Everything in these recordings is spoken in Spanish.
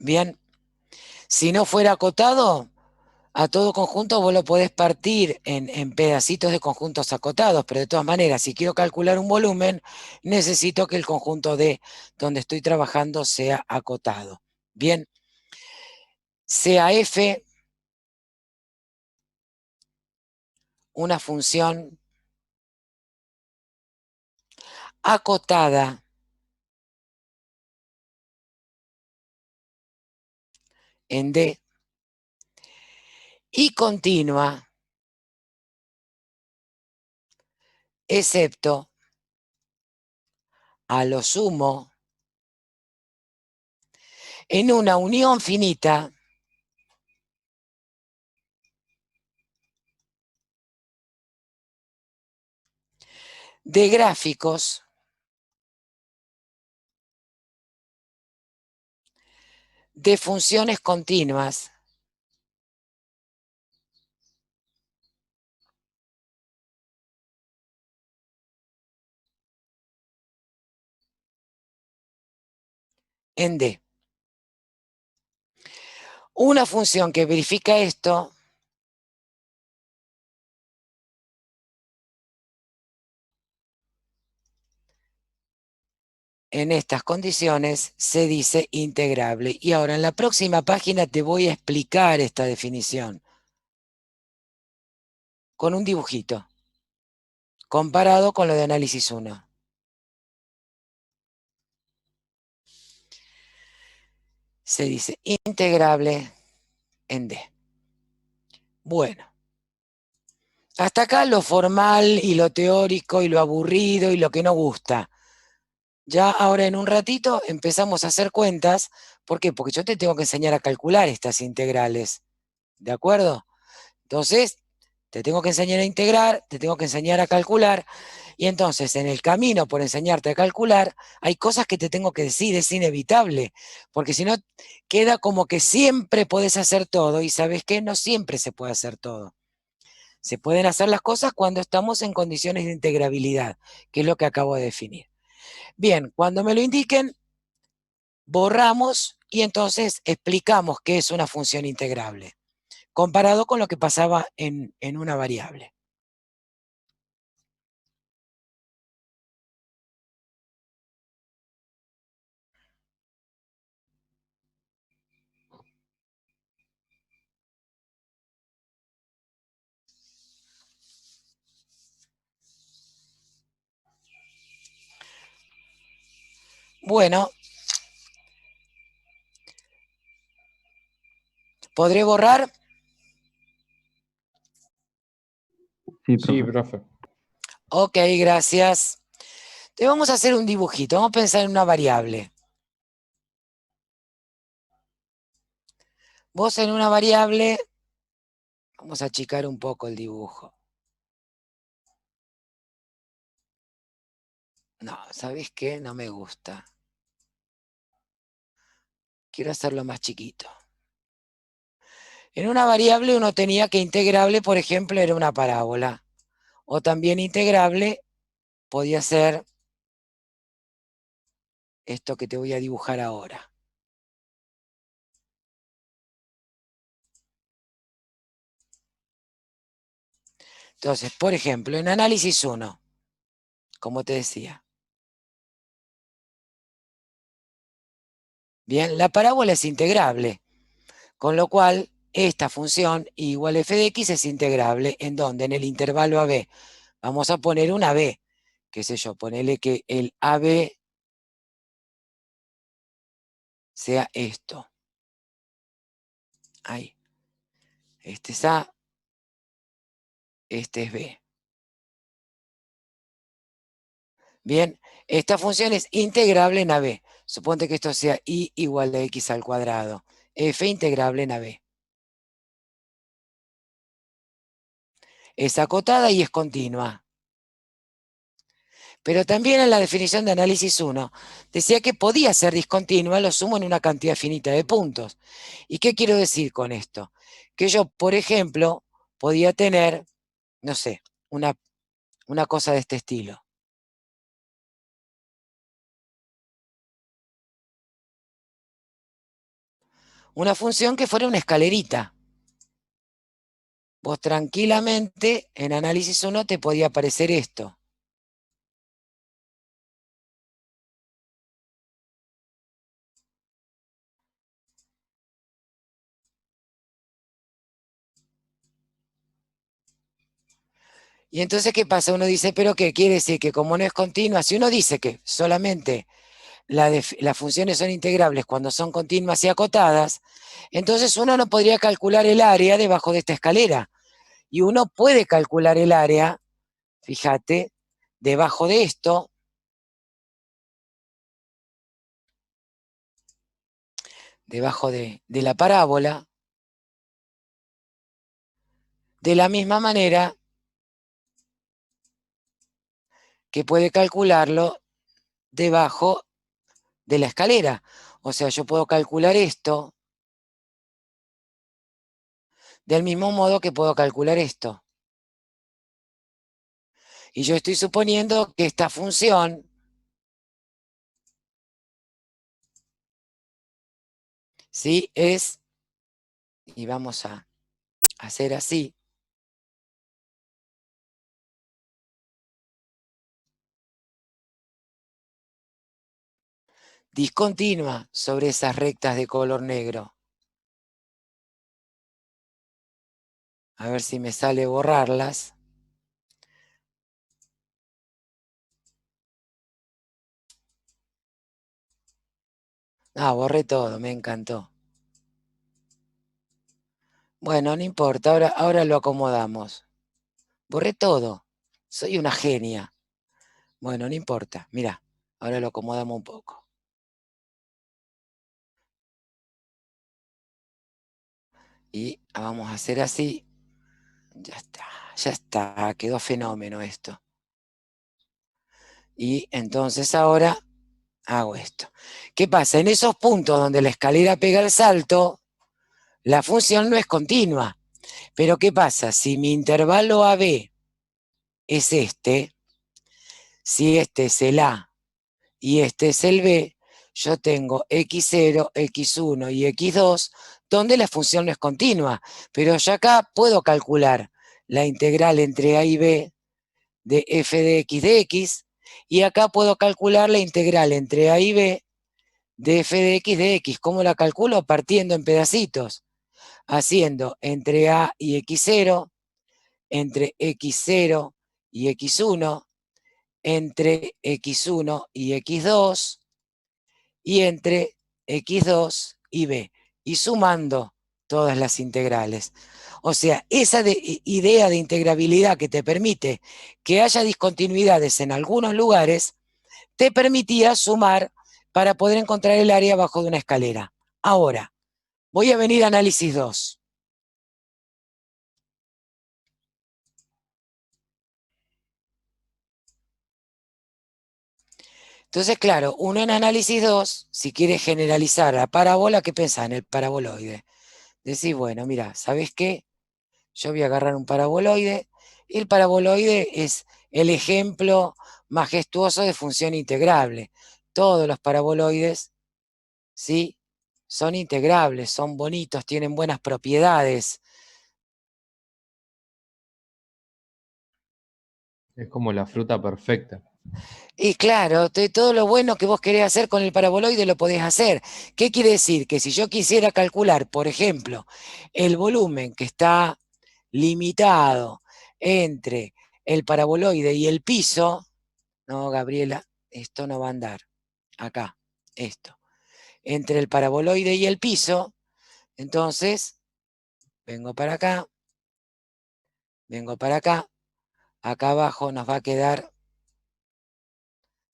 Bien, si no fuera acotado, a todo conjunto vos lo podés partir en pedacitos de conjuntos acotados, pero de todas maneras, si quiero calcular un volumen, necesito que el conjunto de donde estoy trabajando sea acotado. Bien, sea f una función acotada en D y continua, excepto a lo sumo en una unión finita de gráficos de funciones continuas en D. Una función que verifica esto en estas condiciones se dice integrable. Y ahora en la próxima página te voy a explicar esta definición con un dibujito comparado con lo de análisis 1. Se dice integrable en D. Bueno, hasta acá lo formal y lo teórico y lo aburrido y lo que no gusta. Ya ahora en un ratito empezamos a hacer cuentas. ¿Por qué? Porque yo te tengo que enseñar a calcular estas integrales. ¿De acuerdo? Entonces, te tengo que enseñar a integrar, te tengo que enseñar a calcular. Y entonces, en el camino por enseñarte a calcular, hay cosas que te tengo que decir, es inevitable. Porque si no, queda como que siempre podés hacer todo. Y ¿sabes qué? No siempre se puede hacer todo. Se pueden hacer las cosas cuando estamos en condiciones de integrabilidad, que es lo que acabo de definir. Bien, cuando me lo indiquen, borramos y entonces explicamos qué es una función integrable, comparado con lo que pasaba en una variable. Bueno, ¿podré borrar? Sí, Sí, profe. profe. Ok, gracias. Te vamos a hacer un dibujito, vamos a pensar en una variable. Vos en una variable, vamos a achicar un poco el dibujo. No, ¿sabés qué? No me gusta. Quiero hacerlo más chiquito. En una variable uno tenía que integrable, por ejemplo, era una parábola. O también integrable podía ser esto que te voy a dibujar ahora. Entonces, por ejemplo, en análisis 1, como te decía. Bien, la parábola es integrable, con lo cual esta función igual f de x es integrable. ¿En dónde? En el intervalo AB. Vamos a poner un AB, qué sé yo, ponele que el AB sea esto. Ahí. Este es A, este es B. Bien, esta función es integrable en AB. Suponte que esto sea y igual a x al cuadrado. F integrable en AB. Es acotada y es continua. Pero también en la definición de análisis 1 decía que podía ser discontinua, lo sumo en una cantidad finita de puntos. ¿Y qué quiero decir con esto? Que yo, por ejemplo, podía tener, no sé, una cosa de este estilo. Una función que fuera una escalerita. Vos tranquilamente, en análisis 1 te podía aparecer esto. Y entonces, ¿qué pasa? Uno dice, ¿pero qué quiere decir? Que como no es continua, si uno dice que solamente las funciones son integrables cuando son continuas y acotadas, entonces uno no podría calcular el área debajo de esta escalera. Y uno puede calcular el área, fíjate, debajo de esto, debajo de la parábola, de la misma manera que puede calcularlo debajo de la escalera. O sea, yo puedo calcular esto del mismo modo que puedo calcular esto. Y yo estoy suponiendo que esta función, ¿sí? Es, y vamos a hacer así, discontinua sobre esas rectas de color negro. A ver si me sale borrarlas. Ah, borré todo, me encantó. Bueno, no importa, ahora lo acomodamos. Borré todo. Soy una genia. Bueno, no importa. Mira, ahora lo acomodamos un poco. Y vamos a hacer así. Ya está, quedó fenómeno esto. Y entonces ahora hago esto. ¿Qué pasa? En esos puntos donde la escalera pega el salto, la función no es continua. Pero ¿qué pasa? Si mi intervalo AB es este, si este es el A y este es el B, yo tengo x0, x1 y x2, donde la función no es continua. Pero yo acá puedo calcular la integral entre A y B de f de x, y acá puedo calcular la integral entre A y B de f de x. ¿Cómo la calculo? Partiendo en pedacitos, haciendo entre A y x0, entre x0 y x1, entre x1 y x2, y entre x2 y b, y sumando todas las integrales. O sea, esa idea de integrabilidad que te permite que haya discontinuidades en algunos lugares, te permitía sumar para poder encontrar el área abajo de una escalera. Ahora, voy a venir a análisis 2. Entonces, claro, uno en análisis 2, si quiere generalizar la parábola, ¿qué pensás en el paraboloide? Decís, bueno, mira, ¿sabés qué? Yo voy a agarrar un paraboloide, y el paraboloide es el ejemplo majestuoso de función integrable. Todos los paraboloides, ¿sí? Son integrables, son bonitos, tienen buenas propiedades. Es como la fruta perfecta. Y claro, todo lo bueno que vos querés hacer con el paraboloide lo podés hacer. ¿Qué quiere decir? Que si yo quisiera calcular, por ejemplo, el volumen que está limitado entre el paraboloide y el piso, no, Gabriela, esto no va a andar. Acá, esto. Entre el paraboloide y el piso, entonces, vengo para acá, vengo para acá, acá abajo nos va a quedar,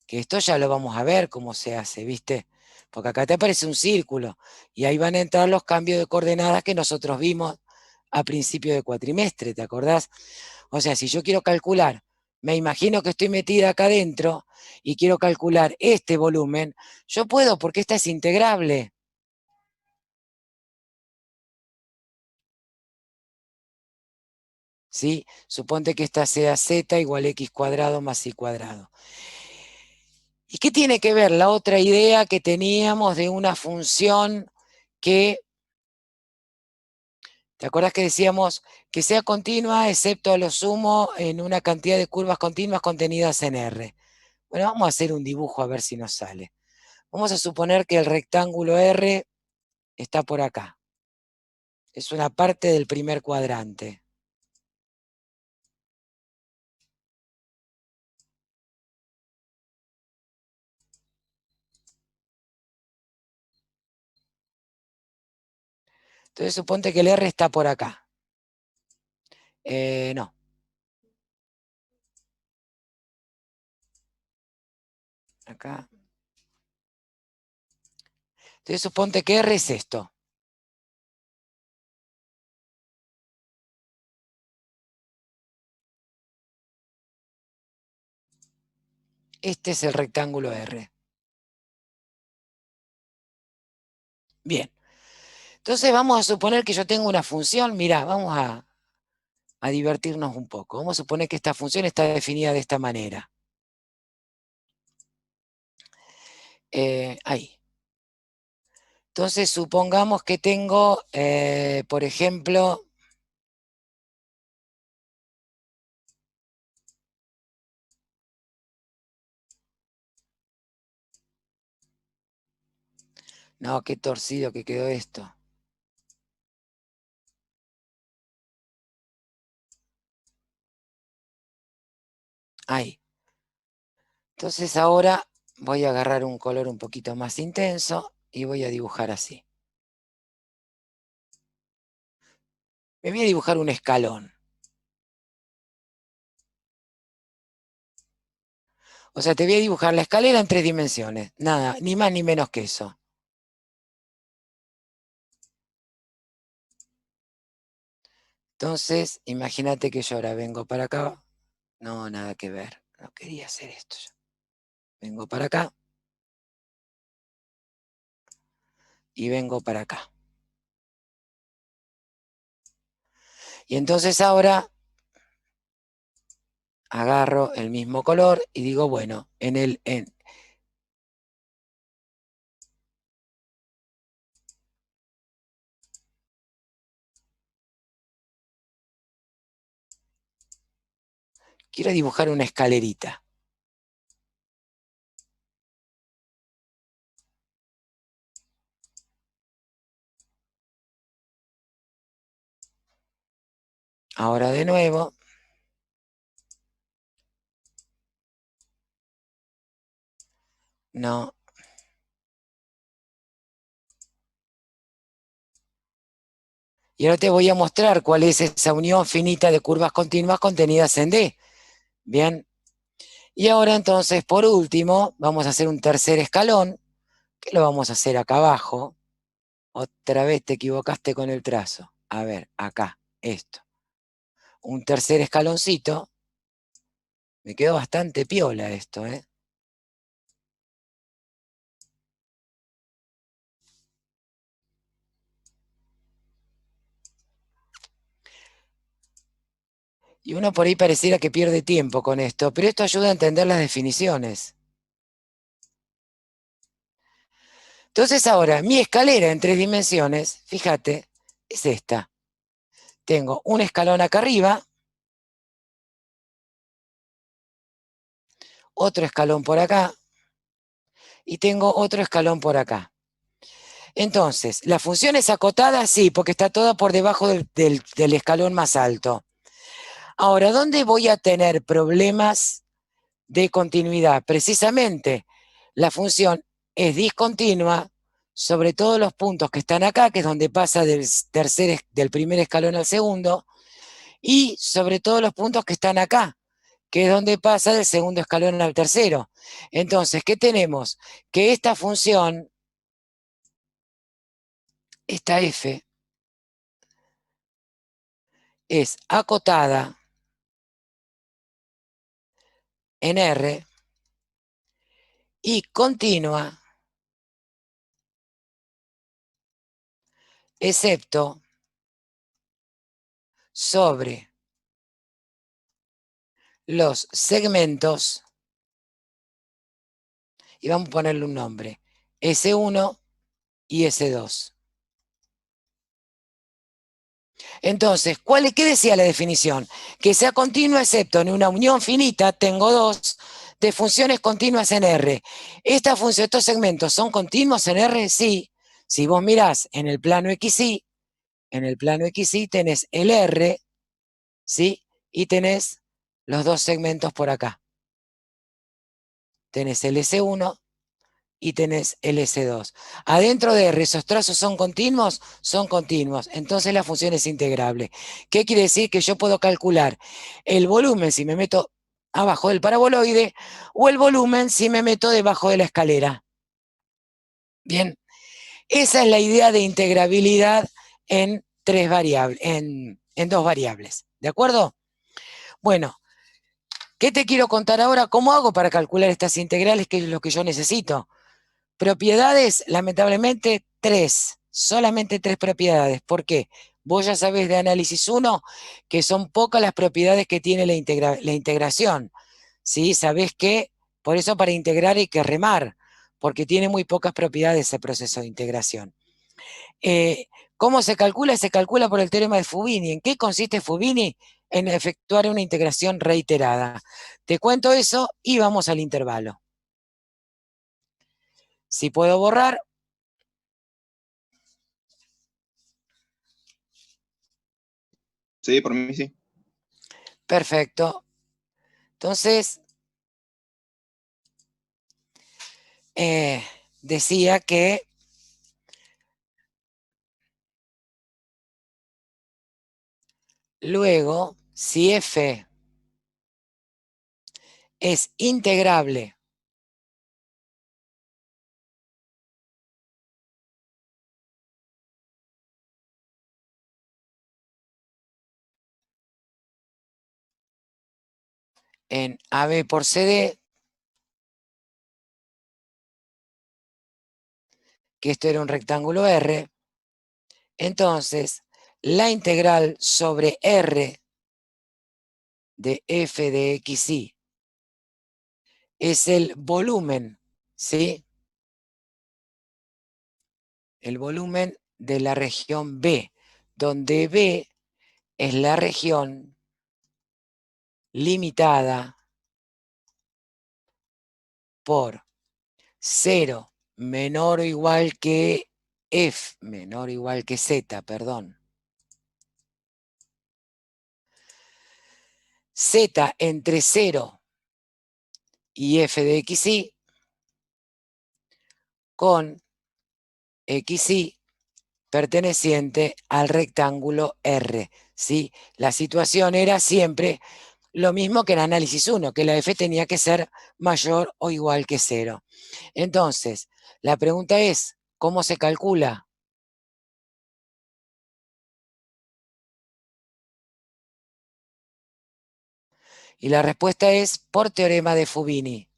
que esto ya lo vamos a ver cómo se hace, ¿viste? Porque acá te aparece un círculo y ahí van a entrar los cambios de coordenadas que nosotros vimos a principio de cuatrimestre, ¿te acordás? O sea, si yo quiero calcular, me imagino que estoy metida acá adentro y quiero calcular este volumen, yo puedo porque esta es integrable. ¿Sí? Suponte que esta sea z igual x cuadrado más y cuadrado. ¿Y qué tiene que ver la otra idea que teníamos de una función que ¿Te acuerdas que decíamos que sea continua, excepto a lo sumo en una cantidad de curvas continuas contenidas en R? Bueno, vamos a hacer un dibujo a ver si nos sale. Vamos a suponer que el rectángulo R está por acá. Es una parte del primer cuadrante. Entonces suponte que el R está por acá. No. Acá. Entonces suponte que R es esto. Este es el rectángulo R. Bien. Entonces vamos a suponer que yo tengo una función. Mirá, vamos a divertirnos un poco. Vamos a suponer que esta función está definida de esta manera. Ahí. Entonces supongamos que tengo, por ejemplo, no, qué torcido que quedó esto. Ahí. Entonces ahora voy a agarrar un color un poquito más intenso y voy a dibujar así. Me voy a dibujar un escalón. O sea, te voy a dibujar la escalera en 3 dimensiones. Nada, ni más ni menos que eso. Entonces, imagínate que yo ahora vengo para acá. No, nada que ver. No quería hacer esto yo. Vengo para acá. Y vengo para acá. Y entonces ahora agarro el mismo color y digo, bueno, quiero dibujar una escalerita. Ahora de nuevo. No. Y ahora te voy a mostrar cuál es esa unión finita de curvas continuas contenidas en D. Bien. Y ahora entonces, por último, vamos a hacer un tercer escalón, que lo vamos a hacer acá abajo. Otra vez te equivocaste con el trazo. A ver, acá, esto. Un tercer escaloncito. Me quedó bastante piola esto, ¿eh? Y uno por ahí pareciera que pierde tiempo con esto, pero esto ayuda a entender las definiciones. Entonces ahora, mi escalera en 3 dimensiones, fíjate, es esta. Tengo un escalón acá arriba, otro escalón por acá, y tengo otro escalón por acá. Entonces, ¿la función es acotada? Sí, porque está toda por debajo del escalón más alto. Ahora, ¿dónde voy a tener problemas de continuidad? Precisamente, la función es discontinua sobre todos los puntos que están acá, que es donde pasa del primer escalón al segundo, y sobre todos los puntos que están acá, que es donde pasa del segundo escalón al tercero. Entonces, ¿qué tenemos? Que esta función, esta f, es acotada en R y continua, excepto sobre los segmentos, y vamos a ponerle un nombre, S1 y S2. Entonces, ¿qué decía la definición? Que sea continua excepto en una unión finita, tengo dos, de funciones continuas en R. Estos segmentos son continuos en R, sí. Si vos mirás en el plano XY, tenés el R, ¿sí? Y tenés los dos segmentos por acá. Tenés el S1 y tenés el S2. Adentro de R, ¿esos trazos son continuos? Son continuos. Entonces la función es integrable. ¿Qué quiere decir? Que yo puedo calcular el volumen si me meto abajo del paraboloide o el volumen si me meto debajo de la escalera. Bien, esa es la idea de integrabilidad en dos variables. ¿De acuerdo? Bueno, ¿qué te quiero contar ahora? ¿Cómo hago para calcular estas integrales? ¿Qué es lo que yo necesito? Propiedades, lamentablemente, solamente tres propiedades. ¿Por qué? Vos ya sabés de análisis 1 que son pocas las propiedades que tiene la integración. ¿Sí? Sabés que por eso para integrar hay que remar, porque tiene muy pocas propiedades el proceso de integración. ¿Cómo se calcula? Se calcula por el teorema de Fubini. ¿En qué consiste Fubini? En efectuar una integración reiterada. Te cuento eso y vamos al intervalo. Si puedo borrar. Sí, por mí sí. Perfecto. Entonces, decía que luego, si F es integrable en AB por CD, que esto era un rectángulo R, entonces la integral sobre R de F de XY es el volumen, ¿sí? El volumen de la región B, donde B es la región limitada por 0 menor o igual que F, menor o igual que Z, perdón. Z entre 0 y F de XY con XY perteneciente al rectángulo R, ¿sí? La situación era siempre lo mismo que en análisis 1, que la F tenía que ser mayor o igual que 0. Entonces, la pregunta es, ¿cómo se calcula? Y la respuesta es por teorema de Fubini.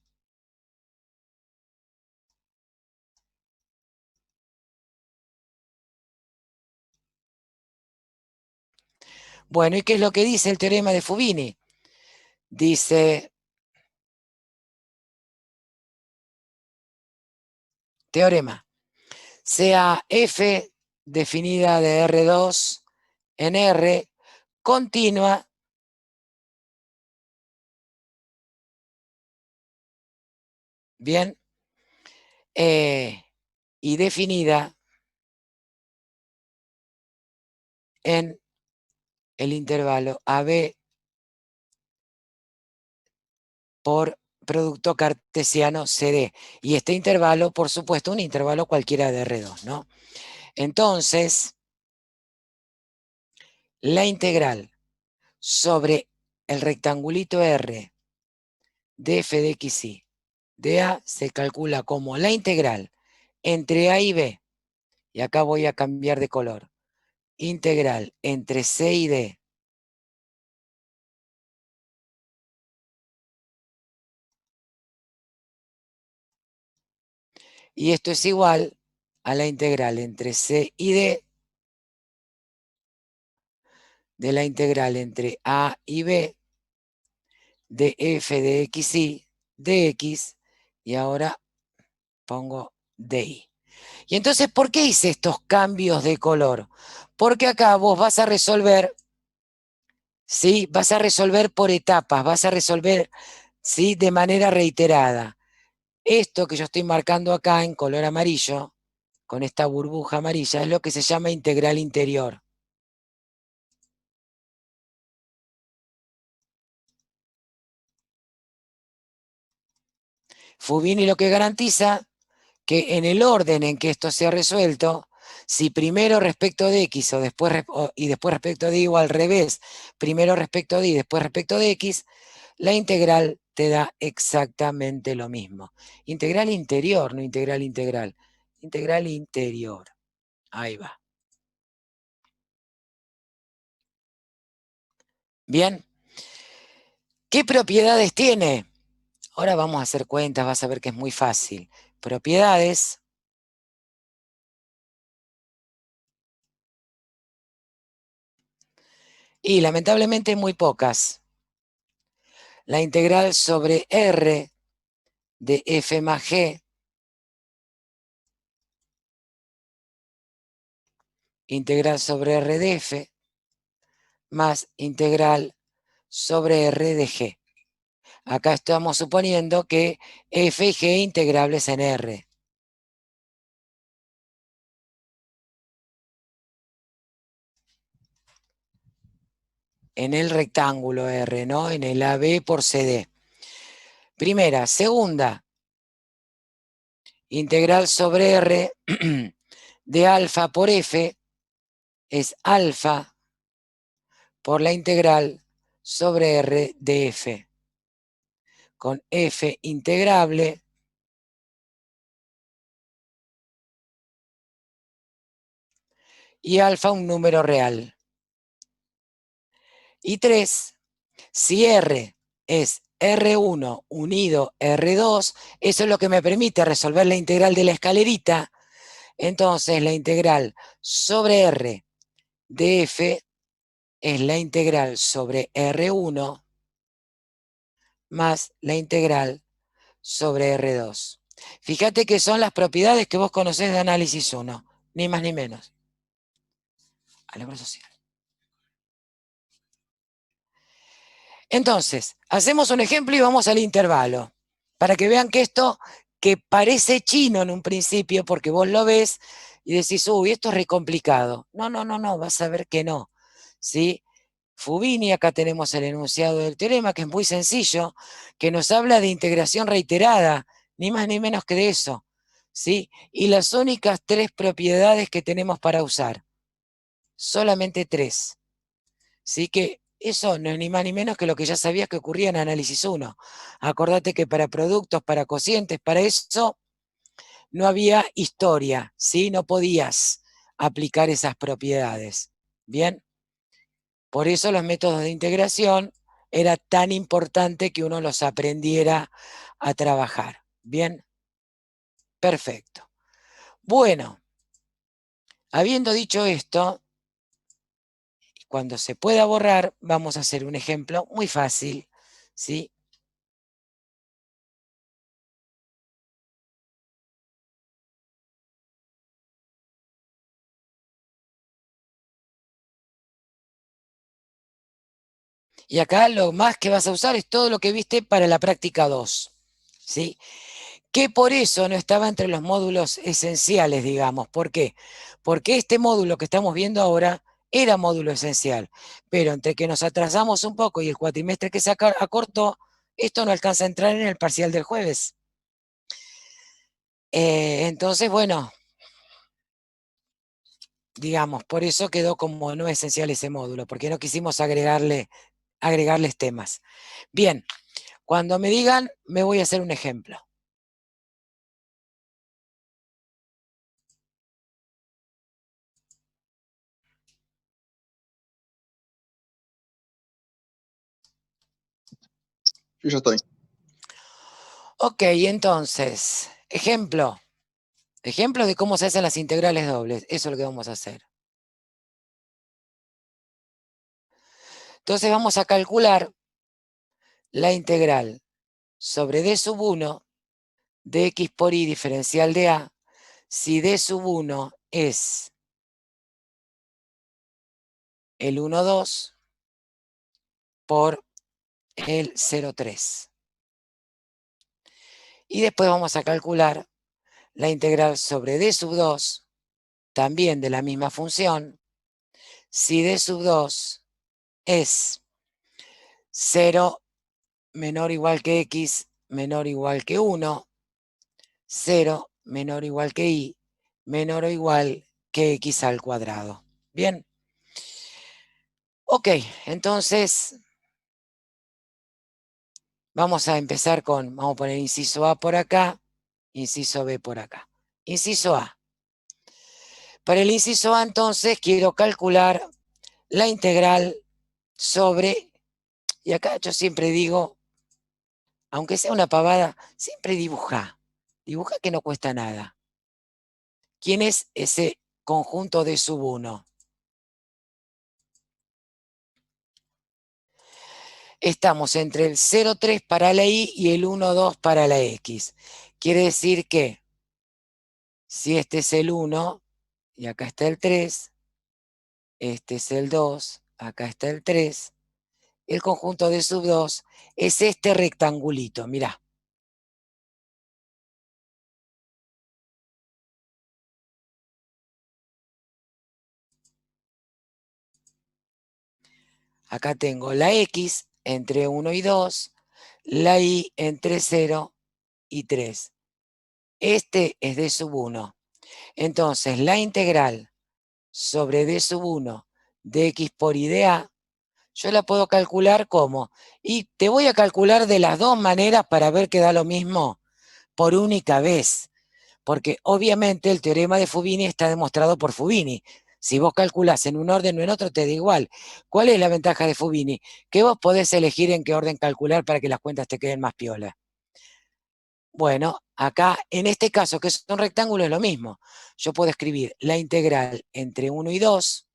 Bueno, ¿y qué es lo que dice el teorema de Fubini? Dice, teorema, sea F definida de R2 en R continua bien, y definida en el intervalo AB por producto cartesiano CD. Y este intervalo, por supuesto, un intervalo cualquiera de R2, ¿no? Entonces, la integral sobre el rectangulito R de f de XY de A se calcula como la integral entre A y B, y acá voy a cambiar de color, integral entre C y D y esto es igual a la integral entre C y D de la integral entre A y B de f de XY de X, y ahora pongo DY. Y entonces, ¿por qué hice estos cambios de color? Porque acá vos vas a resolver, ¿sí? Vas a resolver por etapas, vas a resolver, ¿sí? De manera reiterada. Esto que yo estoy marcando acá en color amarillo, con esta burbuja amarilla, es lo que se llama integral interior. Fubini lo que garantiza que en el orden en que esto se ha resuelto, si primero respecto de x y después respecto de y o al revés, primero respecto de y, después respecto de x, la integral te da exactamente lo mismo. Integral interior, no integral integral. Integral interior. Ahí va. Bien. ¿Qué propiedades tiene? Ahora vamos a hacer cuentas, vas a ver que es muy fácil. Propiedades. Y lamentablemente muy pocas. La integral sobre R de f más g integral sobre R de f más integral sobre R de g. Acá estamos suponiendo que f y g integrables en R. En el rectángulo R, ¿no? En el AB por CD. Primera. Segunda, integral sobre R de alfa por f es alfa por la integral sobre R de f, con f integrable y alfa un número real. Y 3, si R es R1 unido R2, eso es lo que me permite resolver la integral de la escalerita. Entonces la integral sobre R de f es la integral sobre R1 más la integral sobre R2. Fíjate que son las propiedades que vos conocés de análisis 1, ni más ni menos. Álgebra social. Entonces, hacemos un ejemplo y vamos al intervalo, para que vean que esto, que parece chino en un principio, porque vos lo ves y decís, uy, esto es re complicado. No, no, no, no, vas a ver que no. ¿Sí? Fubini, acá tenemos el enunciado del teorema, que es muy sencillo, que nos habla de integración reiterada, ni más ni menos que de eso. ¿Sí? Y las únicas 3 propiedades que tenemos para usar, solamente 3. ¿Sí? Que eso no es ni más ni menos que lo que ya sabías que ocurría en análisis 1. Acordate que para productos, para cocientes, para eso no había historia, ¿sí? No podías aplicar esas propiedades. ¿Bien? Por eso los métodos de integración era tan importante que uno los aprendiera a trabajar. ¿Bien? Perfecto. Bueno, habiendo dicho esto, cuando se pueda borrar, vamos a hacer un ejemplo muy fácil, ¿sí? Y acá lo más que vas a usar es todo lo que viste para la práctica 2, ¿sí? Que por eso no estaba entre los módulos esenciales, digamos. ¿Por qué? Porque este módulo que estamos viendo ahora era módulo esencial, pero entre que nos atrasamos un poco y el cuatrimestre que se acortó, esto no alcanza a entrar en el parcial del jueves. Entonces, bueno, digamos, por eso quedó como no esencial ese módulo, porque no quisimos agregarles temas. Bien, cuando me digan, me voy a hacer un ejemplo. Yo ya estoy. Ok, entonces, ejemplo de cómo se hacen las integrales dobles. Eso es lo que vamos a hacer. Entonces vamos a calcular la integral sobre d sub 1 de x por y diferencial de a si d sub 1 es el 1,2 por el 0,3. Y después vamos a calcular la integral sobre d sub 2, también de la misma función, si d sub 2 es 0 menor o igual que x menor o igual que 1, 0 menor o igual que y menor o igual que x al cuadrado. Bien. Ok, entonces vamos a empezar con, vamos a poner inciso A por acá, inciso B por acá. Inciso A. Para el inciso A, entonces, quiero calcular la integral sobre, y acá yo siempre digo, aunque sea una pavada, siempre dibuja. Dibuja que no cuesta nada. ¿Quién es ese conjunto de sub 1? Estamos entre el 0,3 para la y y el 1,2 para la x. Quiere decir que si este es el 1, y acá está el 3, este es el 2, acá está el 3, el conjunto de sub 2 es este rectangulito, mirá. Acá tengo la x entre 1 y 2, la y entre 0 y 3. Este es d sub 1. Entonces, la integral sobre d sub 1 de x por y de a, yo la puedo calcular como, y te voy a calcular de las dos maneras para ver que da lo mismo por única vez, porque obviamente el teorema de Fubini está demostrado por Fubini. Si vos calculás en un orden o en otro, te da igual. ¿Cuál es la ventaja de Fubini? Que vos podés elegir en qué orden calcular para que las cuentas te queden más piola. Bueno, acá, en este caso, que es un rectángulo, es lo mismo. Yo puedo escribir la integral entre 1 y 2,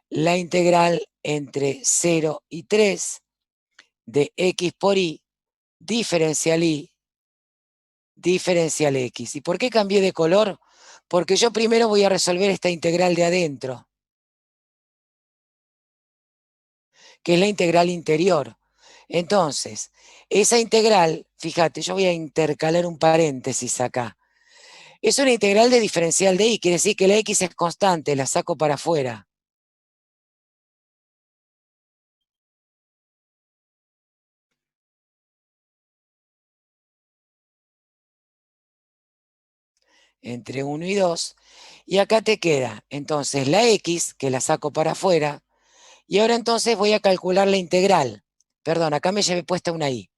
la integral entre 0 y 3 de x por y, diferencial x. ¿Y por qué cambié de color? Porque yo primero voy a resolver esta integral de adentro, que es la integral interior. Entonces, esa integral, fíjate, yo voy a intercalar un paréntesis acá. Es una integral de diferencial de y, quiere decir que la x es constante, la saco para afuera. Entre 1 y 2. Y acá te queda, entonces, la x, que la saco para afuera. Y ahora entonces voy a calcular la integral. Perdón, acá me llevé puesta una y.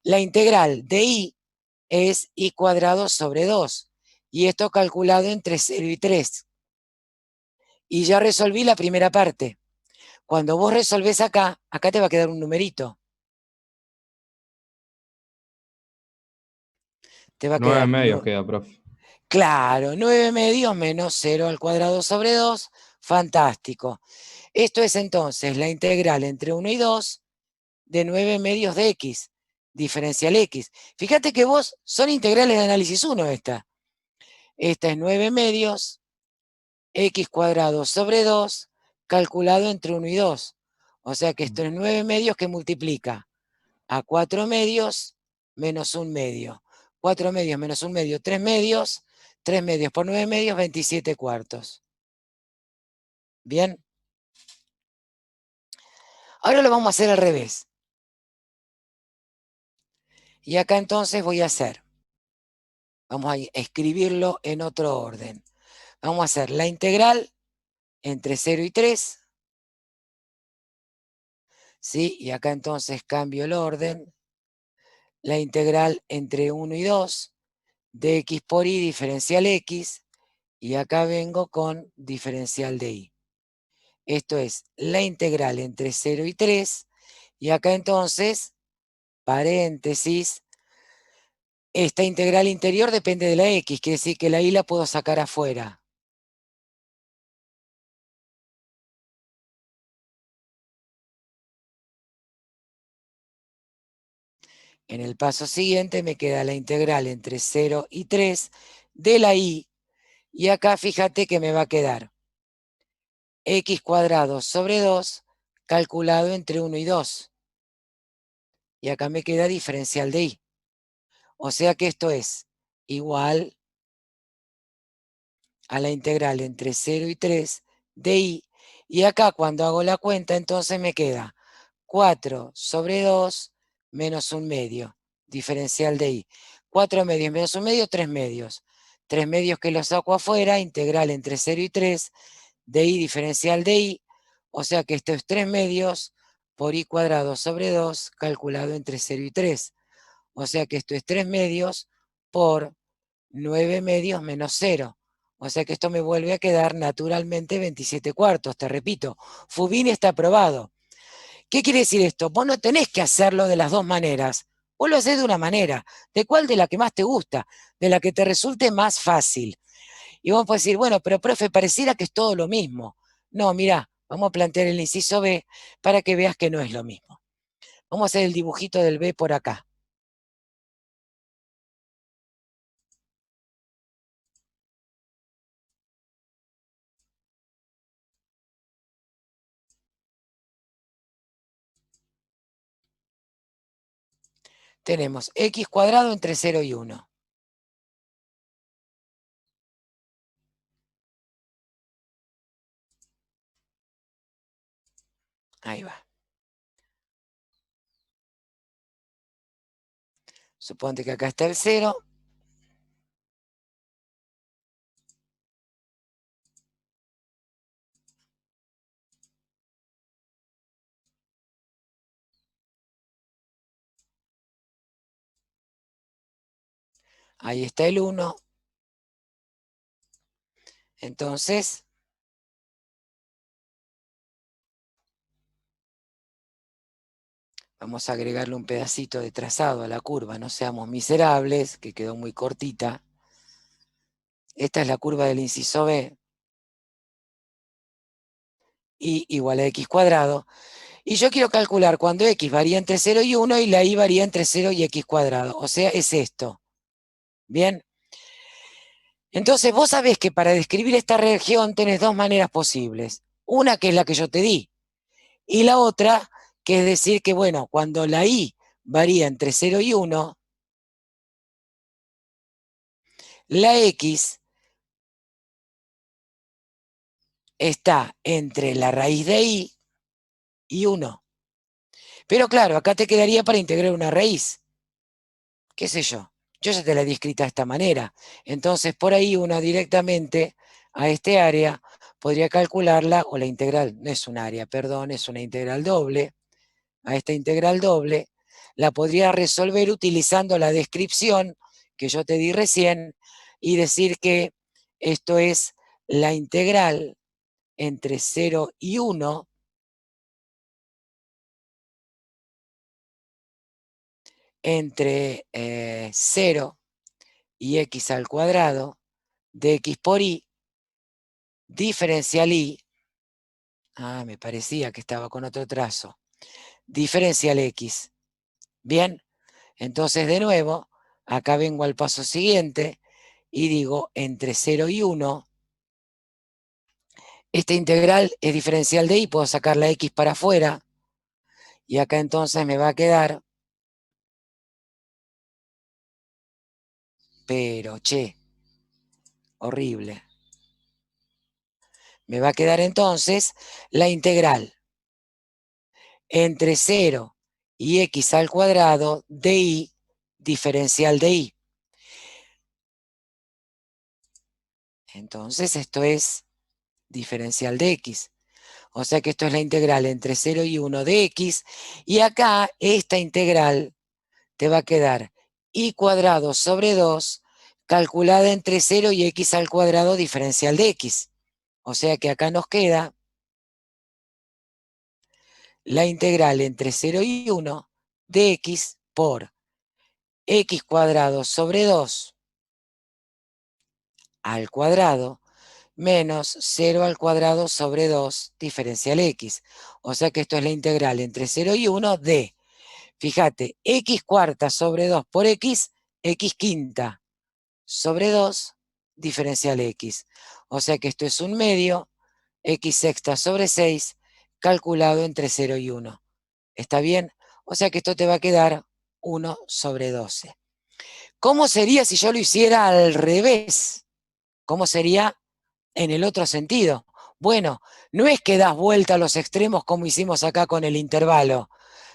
La integral de y es y cuadrado sobre 2. Y esto calculado entre 0 y 3. Y ya resolví la primera parte. Cuando vos resolvés acá, acá te va a quedar un numerito. Te va a 9 quedar medios queda, profe. claro, 9 medios menos 0 al cuadrado sobre 2. Fantástico. Esto es entonces la integral entre 1 y 2 de 9 medios de x, diferencial x. Fíjate que vos son integrales de análisis 1 esta. Esta es 9 medios x cuadrado sobre 2 calculado entre 1 y 2. O sea que esto es 9 medios que multiplica a 4 medios menos 1 medio. 4 medios menos 1 medio, 3 medios. 3 medios por 9 medios, 27 cuartos. Bien. Ahora lo vamos a hacer al revés. Y acá entonces voy a hacer, vamos a escribirlo en otro orden. Vamos a hacer la integral entre 0 y 3. ¿Sí? Y acá entonces cambio el orden. La integral entre 1 y 2 de x por y diferencial x. Y acá vengo con diferencial de y. Esto es la integral entre 0 y 3. Y acá entonces, paréntesis, esta integral interior depende de la x, quiere decir que la y la puedo sacar afuera. En el paso siguiente me queda la integral entre 0 y 3 de la y, y acá fíjate que me va a quedar x cuadrado sobre 2 calculado entre 1 y 2. Y acá me queda diferencial de y. O sea que esto es igual a la integral entre 0 y 3 de y. Y acá cuando hago la cuenta entonces me queda 4 sobre 2 menos 1 medio, diferencial de y. 4 medios menos 1 medio, 3 medios. 3 medios que los saco afuera, integral entre 0 y 3 de y diferencial de y. O sea que esto es 3 medios por y cuadrado sobre 2 calculado entre 0 y 3. O sea que esto es 3 medios por 9 medios menos 0. O sea que esto me vuelve a quedar naturalmente 27 cuartos. Te repito, Fubini está aprobado. ¿Qué quiere decir esto? Vos no tenés que hacerlo de las dos maneras. Vos lo hacés de una manera. ¿De cuál? De la que más te gusta, de la que te resulte más fácil. Y vos podés decir, bueno, pero profe, pareciera que es todo lo mismo. No, mirá, vamos a plantear el inciso B para que veas que no es lo mismo. Vamos a hacer el dibujito del B por acá. Tenemos x cuadrado entre 0 y 1. Ahí va. Suponte que acá está el 0. Ahí está el 1. Entonces, vamos a agregarle un pedacito de trazado a la curva. No seamos miserables, que quedó muy cortita. Esta es la curva del inciso B. Y igual a x cuadrado. Y yo quiero calcular cuando x varía entre 0 y 1 y la y varía entre 0 y x cuadrado. O sea, es esto. ¿Bien? Entonces vos sabés que para describir esta región tenés dos maneras posibles. Una que es la que yo te di. Y la otra que es decir que, bueno, cuando la y varía entre 0 y 1, la x está entre la raíz de y 1. Pero claro, acá te quedaría para integrar una raíz. ¿Qué sé yo? Yo ya te la he escrita de esta manera. Entonces, por ahí uno directamente a este área podría calcularla, o la integral, no es un área, perdón, es una integral doble. A esta integral doble la podría resolver utilizando la descripción que yo te di recién y decir que esto es la integral entre 0 y 1 entre 0 y x al cuadrado de x por y, diferencial y, me parecía que estaba con otro trazo, diferencial x. Bien, entonces de nuevo, acá vengo al paso siguiente y digo entre 0 y 1, esta integral es diferencial de y, puedo sacar la x para afuera, y acá entonces me va a quedar, pero che, horrible. Me va a quedar entonces la integral entre 0 y x al cuadrado de y diferencial de y. Entonces esto es diferencial de x. O sea que esto es la integral entre 0 y 1 de x. Y acá esta integral te va a quedar y cuadrado sobre 2 calculada entre 0 y x al cuadrado diferencial de x. O sea que acá nos queda la integral entre 0 y 1 de x por x cuadrado sobre 2 al cuadrado menos 0 al cuadrado sobre 2 diferencial x. O sea que esto es la integral entre 0 y 1 de, Fíjate, x cuarta sobre 2 por x, x quinta sobre 2, diferencial x. O sea que esto es un medio, x sexta sobre 6, calculado entre 0 y 1. ¿Está bien? O sea que esto te va a quedar 1 sobre 12. ¿Cómo sería si yo lo hiciera al revés? ¿Cómo sería en el otro sentido? Bueno, no es que das vuelta a los extremos como hicimos acá con el intervalo,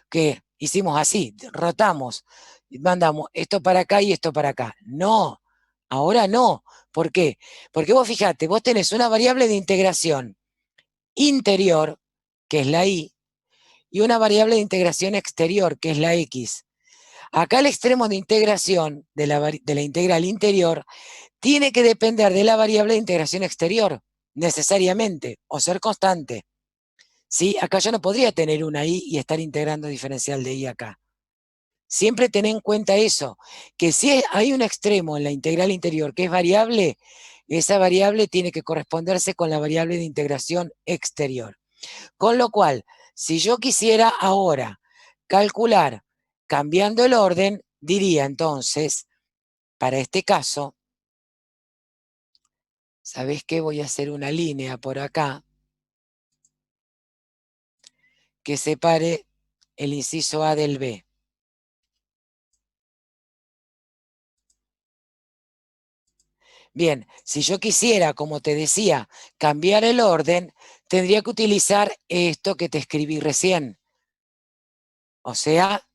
que hicimos así, rotamos, mandamos esto para acá y esto para acá. No, ahora no. ¿Por qué? Porque vos fíjate, vos tenés una variable de integración interior, que es la y una variable de integración exterior, que es la x. Acá el extremo de integración de la integral interior tiene que depender de la variable de integración exterior, necesariamente, o ser constante. ¿Sí? Acá yo no podría tener una y y estar integrando diferencial de y acá. Siempre ten en cuenta eso, que si hay un extremo en la integral interior que es variable, esa variable tiene que corresponderse con la variable de integración exterior. Con lo cual, si yo quisiera ahora calcular cambiando el orden, diría entonces, para este caso, ¿sabés qué? Voy a hacer una línea por acá que separe el inciso A del B. Bien, si yo quisiera, como te decía, cambiar el orden, tendría que utilizar esto que te escribí recién. O sea,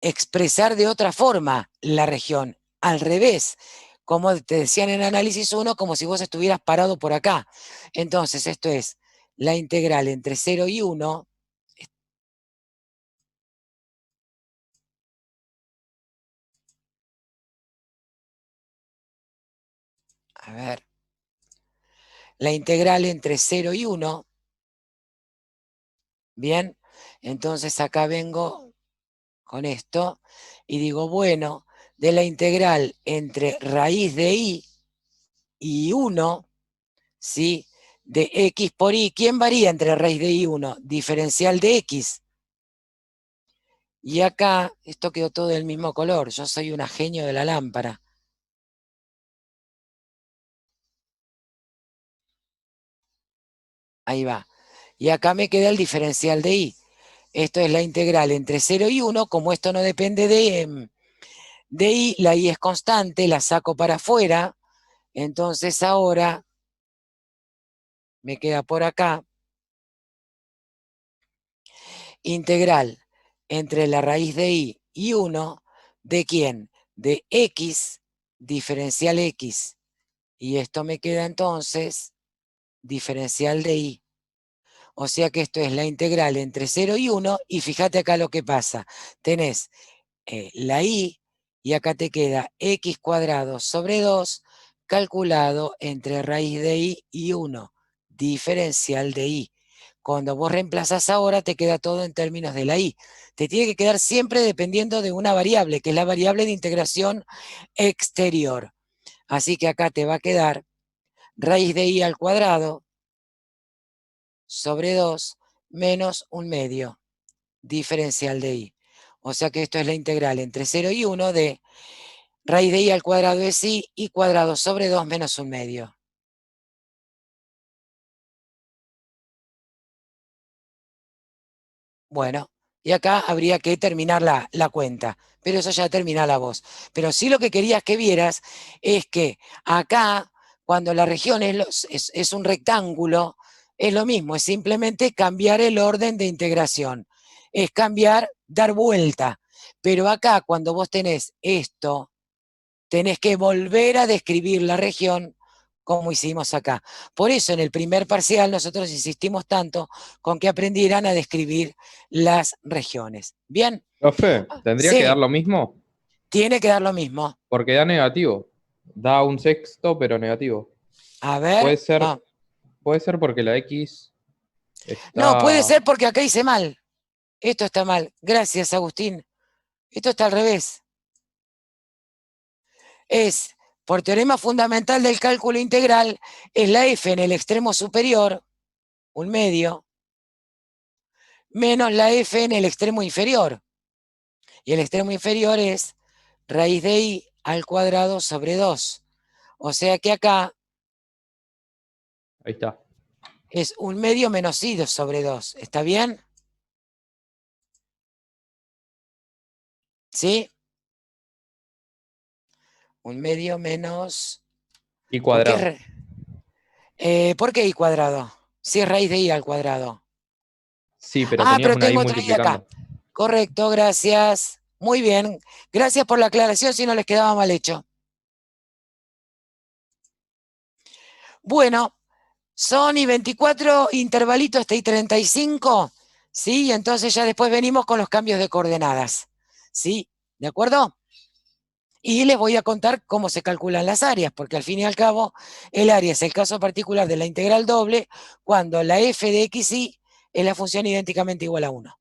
expresar de otra forma la región, al revés, como te decían en análisis 1, como si vos estuvieras parado por acá. Entonces, esto es la integral entre 0 y 1. A ver. La integral entre 0 y 1. Bien, entonces acá vengo con esto y digo, bueno, de la integral entre raíz de y 1, ¿sí? De x por y, ¿quién varía entre raíz de y 1? Diferencial de x. Y acá, esto quedó todo del mismo color, yo soy una genio de la lámpara. Ahí va. Y acá me queda el diferencial de y. Esto es la integral entre 0 y 1, como esto no depende de y, la y es constante, la saco para afuera, entonces ahora me queda por acá, integral entre la raíz de y 1, ¿de quién? De x, diferencial x, y esto me queda entonces diferencial de y. O sea que esto es la integral entre 0 y 1, y fíjate acá lo que pasa. Tenés la y acá te queda x cuadrado sobre 2 calculado entre raíz de y 1, diferencial de y. Cuando vos reemplazás ahora te queda todo en términos de la y. Te tiene que quedar siempre dependiendo de una variable, que es la variable de integración exterior. Así que acá te va a quedar raíz de y al cuadrado sobre 2 menos un medio, diferencial de y. O sea que esto es la integral entre 0 y 1 de raíz de y al cuadrado es y cuadrado sobre 2 menos un medio. Bueno, y acá habría que terminar la cuenta, pero eso ya termina la voz. Pero sí lo que querías que vieras es que acá, cuando la región es un rectángulo, es lo mismo, es simplemente cambiar el orden de integración. Es cambiar, dar vuelta. Pero acá, cuando vos tenés esto, tenés que volver a describir la región como hicimos acá. Por eso en el primer parcial nosotros insistimos tanto con que aprendieran a describir las regiones. ¿Bien? Profe, ¿tendría que dar Sí, lo mismo? tiene que dar lo mismo. Porque da negativo. Da un sexto, pero negativo. A ver, Puede ser, no. puede ser porque la X No, puede está. ser porque acá hice mal. Esto está mal. Gracias, Agustín. Esto está al revés. Es, por teorema fundamental del cálculo integral, es la f en el extremo superior, un medio, menos la f en el extremo inferior. Y el extremo inferior es raíz de i al cuadrado sobre 2. O sea que acá Ahí está. es 1/2 menos i sobre 2. ¿Está bien? ¿Sí? 1/2 menos... Y ¿Por cuadrado. ¿Por qué i cuadrado? Si es raíz de i al cuadrado. Sí, pero Ah, tenías pero una i tengo otra i acá. multiplicando. Correcto, gracias. Muy bien. Gracias por la aclaración, si no les quedaba mal hecho. Bueno, son y 24 intervalitos hasta y 35, ¿sí? Y entonces ya después venimos con los cambios de coordenadas, ¿sí? ¿De acuerdo? Y les voy a contar cómo se calculan las áreas, porque al fin y al cabo, el área es el caso particular de la integral doble cuando la f de xy es la función idénticamente igual a 1.